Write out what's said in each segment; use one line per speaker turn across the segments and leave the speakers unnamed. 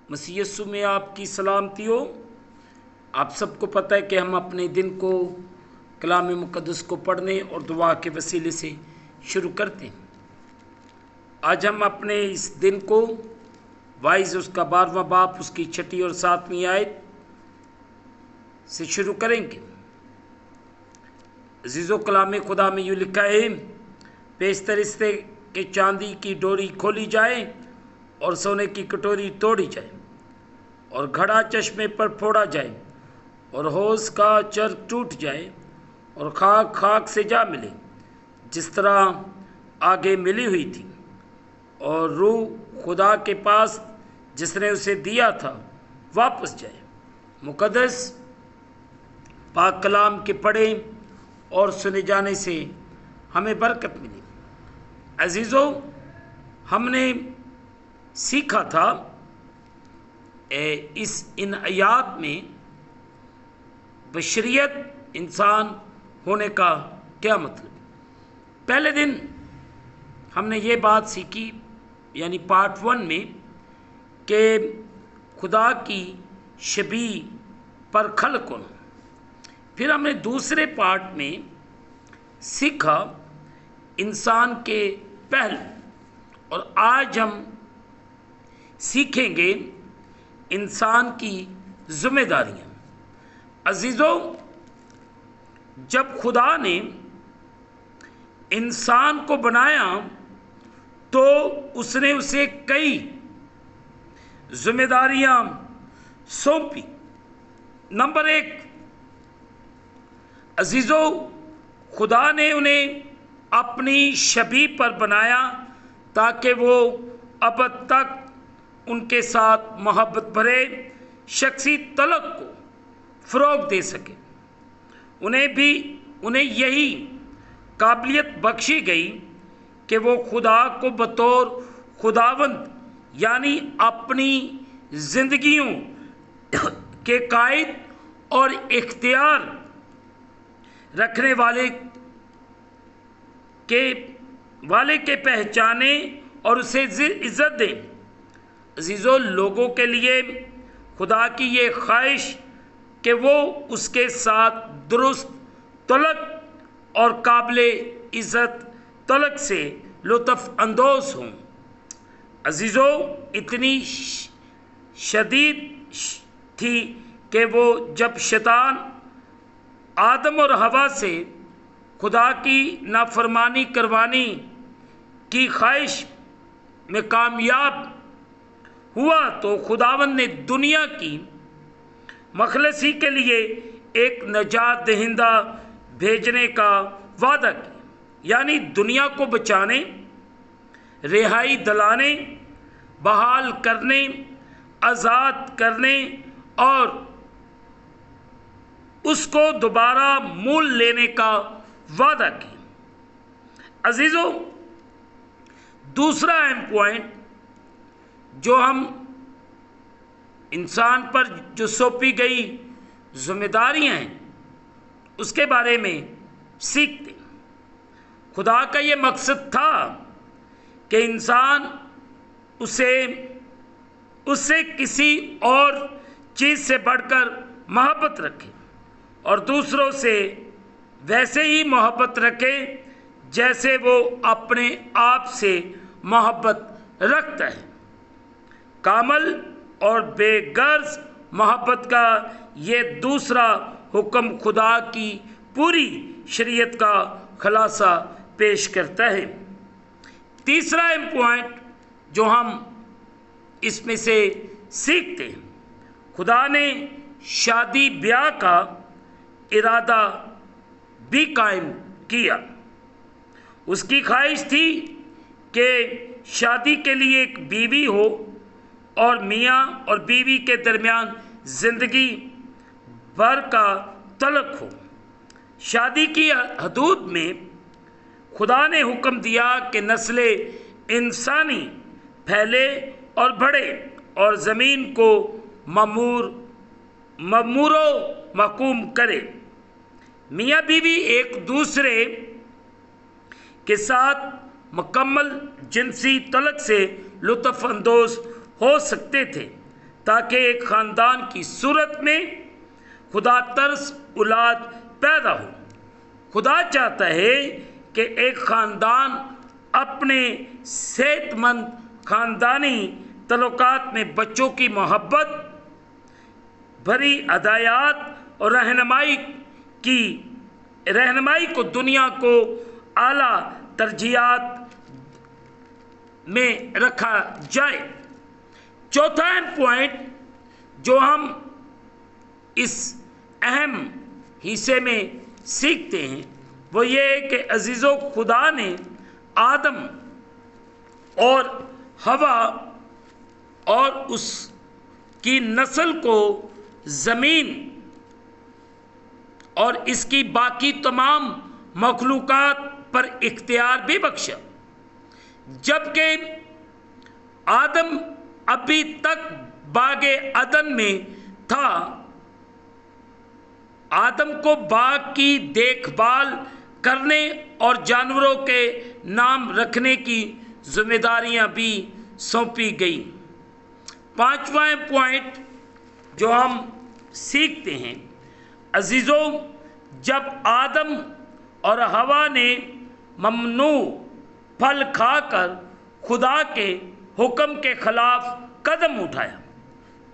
مسیح یسوع میں آپ کی سلامتی ہو۔ آپ سب کو پتہ ہے کہ ہم اپنے دن کو کلام مقدس کو پڑھنے اور دعا کے وسیلے سے شروع کرتے ہیں۔ آج ہم اپنے اس دن کو وائز اس کا 12واں باب اس کی 6 اور 7ویں آیت سے شروع کریں گے۔ عزیزو، کلام خدا میں یوں لکھا ہے، پیشتر اس سے کہ چاندی کی ڈوری کھولی جائے اور سونے کی کٹوری توڑی جائے اور گھڑا چشمے پر پھوڑا جائے اور حوض کا چرخ ٹوٹ جائے اور خاک خاک سے جا ملے جس طرح آگے ملی ہوئی تھی، اور روح خدا کے پاس جس نے اسے دیا تھا واپس جائے۔ مقدس پاک کلام کے پڑھے اور سنے جانے سے ہمیں برکت ملی۔ عزیزو، ہم نے سیکھا تھا ان آیات میں بشریت انسان ہونے کا کیا مطلب۔ پہلے دن ہم نے یہ بات سیکھی، یعنی پارٹ 1 میں، کہ خدا کی شبیہ پر خلق ہونا۔ پھر ہم نے دوسرے پارٹ میں سیکھا انسان کے پہلو، اور آج ہم سیکھیں گے انسان کی ذمہ داریاں۔ عزیزو، جب خدا نے انسان کو بنایا تو اس نے اسے کئی ذمہ داریاں سونپی۔ نمبر 1، عزیزو، خدا نے انہیں اپنی شبیہ پر بنایا تاکہ وہ ابد تک ان کے ساتھ محبت بھرے شخصی تعلق کو فروغ دے سکے۔ انہیں یہی قابلیت بخشی گئی کہ وہ خدا کو بطور خداوند، یعنی اپنی زندگیوں کے قائد اور اختیار رکھنے والے کے پہچانے اور اسے عزت دیں۔ عزیزو، لوگوں کے لیے خدا کی یہ خواہش کہ وہ اس کے ساتھ درست تعلق اور قابل عزت تعلق سے لطف اندوز ہوں۔ عزیزو، اتنی شدید تھی کہ وہ جب شیطان آدم اور حوا سے خدا کی نافرمانی کروانے کی خواہش میں کامیاب ہوا تو خداوند نے دنیا کی مخلصی کے لیے ایک نجات دہندہ بھیجنے کا وعدہ کیا، یعنی دنیا کو بچانے، رہائی دلانے، بحال کرنے، آزاد کرنے اور اس کو دوبارہ مول لینے کا وعدہ کیا۔ عزیزو، دوسرا اہم پوائنٹ جو ہم انسان پر جو سونپی گئی ذمہ داریاں ہیں اس کے بارے میں سیکھتے۔ خدا کا یہ مقصد تھا کہ انسان اسے کسی اور چیز سے بڑھ کر محبت رکھے اور دوسروں سے ویسے ہی محبت رکھے جیسے وہ اپنے آپ سے محبت رکھتا ہے۔ کامل اور بے غرض محبت کا یہ دوسرا حکم خدا کی پوری شریعت کا خلاصہ پیش کرتا ہے۔ تیسرا اہم پوائنٹ جو ہم اس میں سے سیکھتے ہیں، خدا نے شادی بیاہ کا ارادہ بھی قائم کیا۔ اس کی خواہش تھی کہ شادی کے لیے ایک بیوی ہو اور میاں اور بیوی کے درمیان زندگی بھر کا تعلق ہو۔ شادی کی حدود میں خدا نے حکم دیا کہ نسل انسانی پھیلے اور بڑھے اور زمین کو معمور و محکوم کرے۔ میاں بیوی ایک دوسرے کے ساتھ مکمل جنسی تعلق سے لطف اندوز ہو سکتے تھے تاکہ ایک خاندان کی صورت میں خدا ترس اولاد پیدا ہو۔ خدا چاہتا ہے کہ ایک خاندان اپنے صحت مند خاندانی تعلقات میں بچوں کی محبت بھری ہدایات اور رہنمائی کو دنیا کو اعلیٰ ترجیحات میں رکھا جائے۔ چوتھا اہم پوائنٹ جو ہم اس اہم حصے میں سیکھتے ہیں وہ یہ ہے کہ عزیزو، خدا نے آدم اور حوا اور اس کی نسل کو زمین اور اس کی باقی تمام مخلوقات پر اختیار بھی بخشا، جبکہ آدم ابھی تک باغ عدن میں تھا۔ آدم کو باغ کی دیکھ بھال کرنے اور جانوروں کے نام رکھنے کی ذمہ داریاں بھی سونپی گئیں۔ پانچواں پوائنٹ جو ہم سیکھتے ہیں، عزیزو، جب آدم اور حوا نے ممنوع پھل کھا کر خدا کے حکم کے خلاف قدم اٹھایا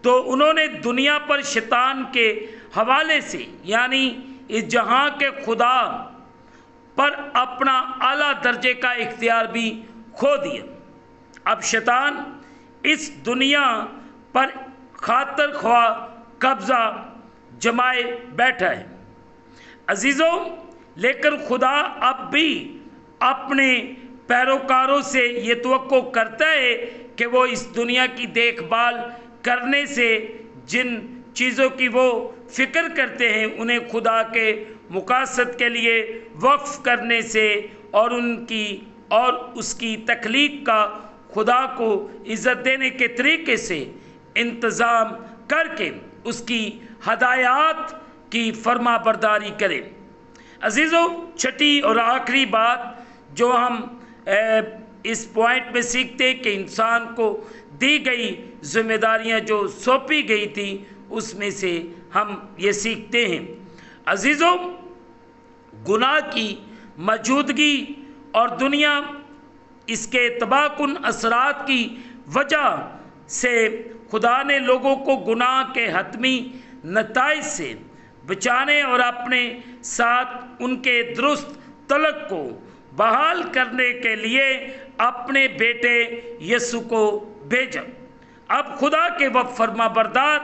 تو انہوں نے دنیا پر شیطان کے حوالے سے یعنی اس جہاں کے خدا پر اپنا اعلیٰ درجے کا اختیار بھی کھو دیا۔ اب شیطان اس دنیا پر خاطر خواہ قبضہ جمائے بیٹھا ہے۔ عزیزو، لیکن خدا اب بھی اپنے پیروکاروں سے یہ توقع کرتا ہے کہ وہ اس دنیا کی دیکھ بھال کرنے سے، جن چیزوں کی وہ فکر کرتے ہیں انہیں خدا کے مقاصد کے لیے وقف کرنے سے اور اس کی تخلیق کا خدا کو عزت دینے کے طریقے سے انتظام کر کے اس کی ہدایات کی فرما برداری کرے۔ عزیزو، چھٹی اور آخری بات جو ہم اس پوائنٹ میں سیکھتے ہیں کہ انسان کو دی گئی ذمہ داریاں جو سونپی گئی تھی اس میں سے ہم یہ سیکھتے ہیں۔ عزیزو، گناہ کی موجودگی اور دنیا اس کے تباہ کن اثرات کی وجہ سے خدا نے لوگوں کو گناہ کے حتمی نتائج سے بچانے اور اپنے ساتھ ان کے درست تعلق کو بحال کرنے کے لیے اپنے بیٹے یسوع کو بھیجا۔ اب خدا کے فرما بردار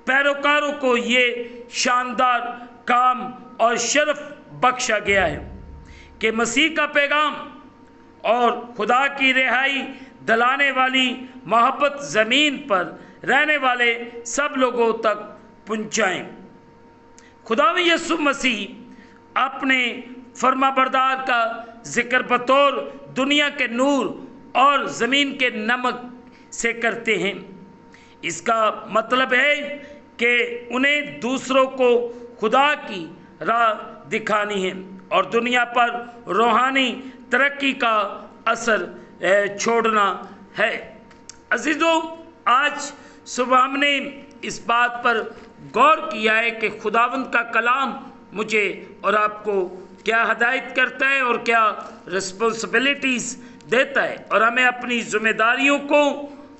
پیروکاروں کو یہ شاندار کام اور شرف بخشا گیا ہے کہ مسیح کا پیغام اور خدا کی رہائی دلانے والی محبت زمین پر رہنے والے سب لوگوں تک پہنچائیں۔ خداوند یسوع مسیح اپنے فرما بردار کا ذکر بطور دنیا کے نور اور زمین کے نمک سے کرتے ہیں۔ اس کا مطلب ہے کہ انہیں دوسروں کو خدا کی راہ دکھانی ہے اور دنیا پر روحانی ترقی کا اثر چھوڑنا ہے۔ عزیزو، آج صبح ہم نے اس بات پر غور کیا ہے کہ خداوند کا کلام مجھے اور آپ کو کیا ہدایت کرتا ہے اور کیا رسپانسبلٹیز دیتا ہے، اور ہمیں اپنی ذمہ داریوں کو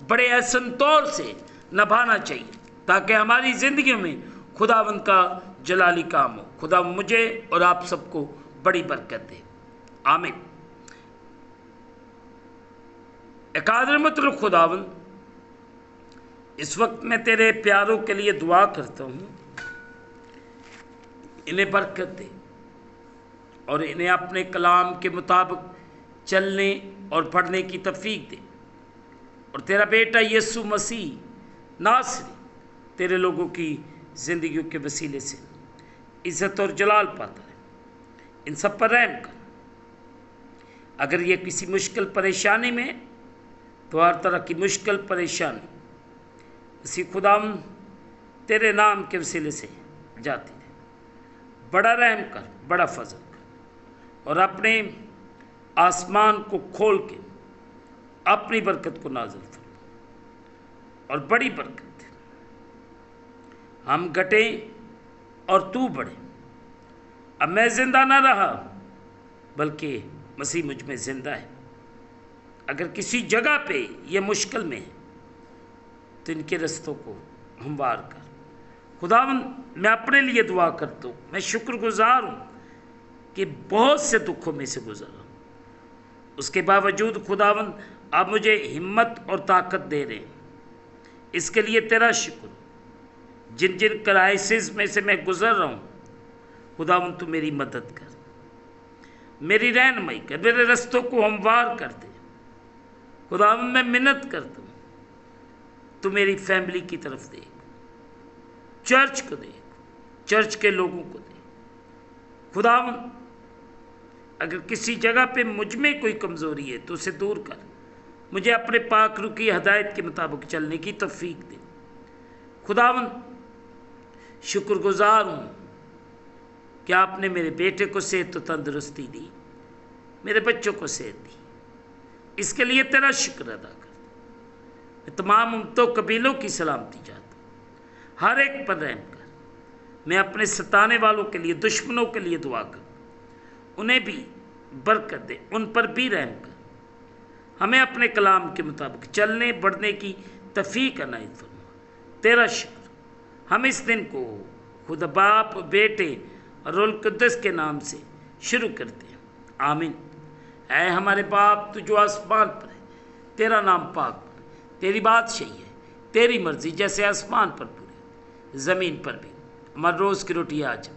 بڑے احسن طور سے نبھانا چاہیے تاکہ ہماری زندگیوں میں خداوند کا جلالی کام ہو۔ خدا مجھے اور آپ سب کو بڑی برکت دے، آمین۔ قادر مطلب خداوند، اس وقت میں تیرے پیاروں کے لیے دعا کرتا ہوں، انہیں برکت دے اور انہیں اپنے کلام کے مطابق چلنے اور پڑھنے کی توفیق دے، اور تیرا بیٹا یسوع مسیح ناصری تیرے لوگوں کی زندگیوں کے وسیلے سے عزت اور جلال پاتا ہے۔ ان سب پر رحم کر۔ اگر یہ کسی مشکل پریشانی میں تو ہر طرح کی مشکل پریشانی اسی خداوند تیرے نام کے وسیلے سے جاتی ہے۔ بڑا رحم کر، بڑا فضل کر، اور اپنے آسمان کو کھول کے اپنی برکت کو نازل فرما۔ اور بڑی برکت دے۔ ہم گھٹیں اور تو بڑھے۔ اب میں زندہ نہ رہا بلکہ مسیح مجھ میں زندہ ہے۔ اگر کسی جگہ پہ یہ مشکل میں ہے تو ان کے رستوں کو ہموار کر۔ خداوند میں اپنے لیے دعا کرتا ہوں، میں شکر گزار ہوں کہ بہت سے دکھوں میں سے گزرا ہوں، اس کے باوجود خداوند آپ مجھے ہمت اور طاقت دے رہے ہیں، اس کے لیے تیرا شکر۔ جن جن کرائسس میں سے میں گزر رہا ہوں خداوند تو میری مدد کر، میری رہنمائی کر، میرے رستوں کو ہموار کر دے۔ خداوند میں منت کرتا ہوں تو میری فیملی کی طرف دیکھ، چرچ کو دیکھ، چرچ کے لوگوں کو دیکھ۔ خداوند اگر کسی جگہ پہ مجھ میں کوئی کمزوری ہے تو اسے دور کر، مجھے اپنے پاک روح کی ہدایت کے مطابق چلنے کی توفیق دے۔ خداوند شکر گزار ہوں کہ آپ نے میرے بیٹے کو صحت و تندرستی دی، میرے بچوں کو صحت دی، اس کے لیے تیرا شکر ادا کر۔ میں تمام امتوں قبیلوں کی سلامتی چاہتا ہوں، ہر ایک پر رحم کر۔ میں اپنے ستانے والوں کے لیے، دشمنوں کے لیے دعا کروں، انہیں بھی برکت دے، ان پر بھی رحم کر۔ ہمیں اپنے کلام کے مطابق چلنے بڑھنے کی توفیق عنایت فرما۔ تیرا شکر۔ ہم اس دن کو خدا باپ، بیٹے اور روح القدس کے نام سے شروع کرتے ہیں، آمین۔ اے ہمارے باپ تو جو آسمان پر ہے، تیرا نام پاک پر، تیری بادشاہی ہے، تیری مرضی جیسے آسمان پر پورے زمین پر بھی۔ ہمارے روز کی روٹی آج،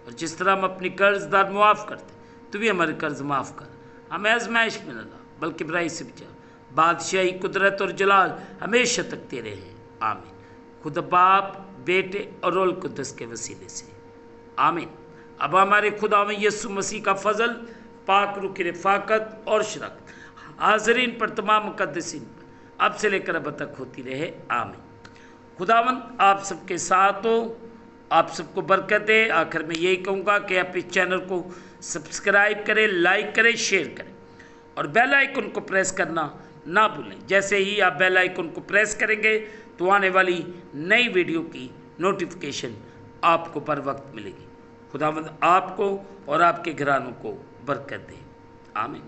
اور جس طرح ہم اپنی قرض دار معاف کرتے تو بھی ہمارے قرض معاف کر، ہمیں آزمائش میں نہ لا بلکہ برائی سے بچا۔ بادشاہی، قدرت اور جلال ہمیشہ تک تیرے ہیں، آمین۔ خدا باپ، بیٹے اور روح القدس کے وسیلے سے، آمین۔ اب ہمارے خداوند یسوع مسیح کا فضل، پاک روح کی رفاقت اور شرکت حاضرین پر، تمام مقدسین پر اب سے لے کر اب تک ہوتی رہے، آمین۔ خداوند آپ سب کے ساتھ ہو، آپ سب کو برکت دے۔ آخر میں یہی کہوں گا کہ آپ اس چینل کو سبسکرائب کریں، لائک کریں، شیئر کریں اور بیل آئیکن کو پریس کرنا نہ بھولیں۔ جیسے ہی آپ بیل آئیکن کو پریس کریں گے تو آنے والی نئی ویڈیو کی نوٹیفیکیشن آپ کو پر وقت ملے گی۔ خداوند آپ کو اور آپ کے گھرانوں کو برکت دے، آمین۔